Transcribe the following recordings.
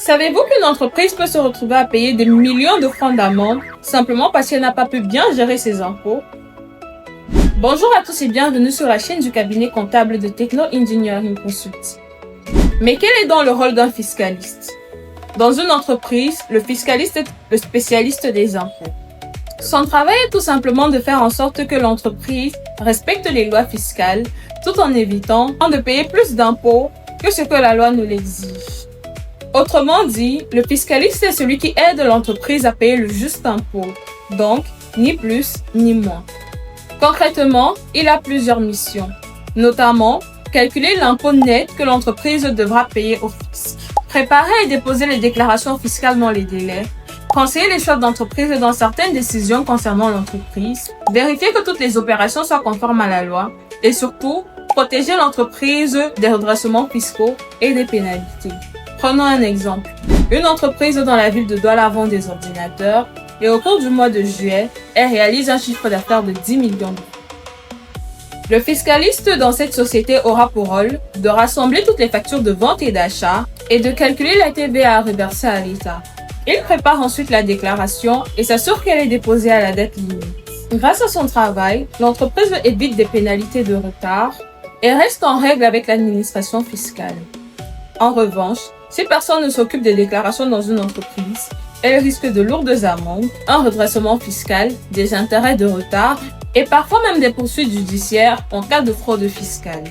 Savez-vous qu'une entreprise peut se retrouver à payer des millions de francs d'amende simplement parce qu'elle n'a pas pu bien gérer ses impôts? Bonjour à tous et bienvenue sur la chaîne du cabinet comptable de Techno Engineering Consulting. Mais quel est donc le rôle d'un fiscaliste? Dans une entreprise, le fiscaliste est le spécialiste des impôts. Son travail est tout simplement de faire en sorte que l'entreprise respecte les lois fiscales tout en évitant de payer plus d'impôts que ce que la loi nous l'exige. Autrement dit, le fiscaliste est celui qui aide l'entreprise à payer le juste impôt, donc ni plus ni moins. Concrètement, il a plusieurs missions, notamment calculer l'impôt net que l'entreprise devra payer au fisc, préparer et déposer les déclarations fiscales dans les délais, conseiller les choix d'entreprise dans certaines décisions concernant l'entreprise, vérifier que toutes les opérations soient conformes à la loi et surtout, protéger l'entreprise des redressements fiscaux et des pénalités. Prenons un exemple. Une entreprise dans la ville de Douala vend des ordinateurs et au cours du mois de juillet, elle réalise un chiffre d'affaires de 10 millions d'euros. Le fiscaliste dans cette société aura pour rôle de rassembler toutes les factures de vente et d'achat et de calculer la TVA à reverser à l'État. Il prépare ensuite la déclaration et s'assure qu'elle est déposée à la date limite. Grâce à son travail, l'entreprise évite des pénalités de retard et reste en règle avec l'administration fiscale. En revanche, si personne ne s'occupe des déclarations dans une entreprise, elle risque de lourdes amendes, un redressement fiscal, des intérêts de retard et parfois même des poursuites judiciaires en cas de fraude fiscale.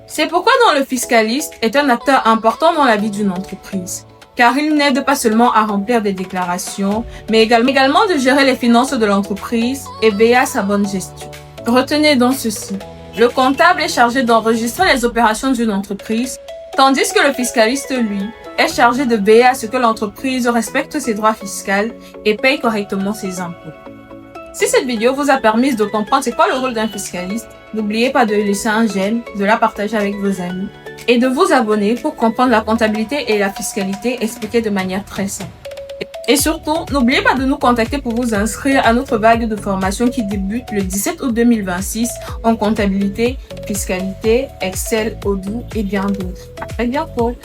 C'est pourquoi le fiscaliste est un acteur important dans la vie d'une entreprise, car il n'aide pas seulement à remplir des déclarations, mais également de gérer les finances de l'entreprise et veiller à sa bonne gestion. Retenez donc ceci. Le comptable est chargé d'enregistrer les opérations d'une entreprise, tandis que le fiscaliste, lui, est chargé de veiller à ce que l'entreprise respecte ses droits fiscaux et paye correctement ses impôts. Si cette vidéo vous a permis de comprendre c'est quoi le rôle d'un fiscaliste, n'oubliez pas de laisser un j'aime, de la partager avec vos amis et de vous abonner pour comprendre la comptabilité et la fiscalité expliquées de manière très simple. Et surtout, n'oubliez pas de nous contacter pour vous inscrire à notre vague de formation qui débute le 17 août 2026 en comptabilité, fiscalité, Excel, Odoo et bien d'autres. À très bientôt!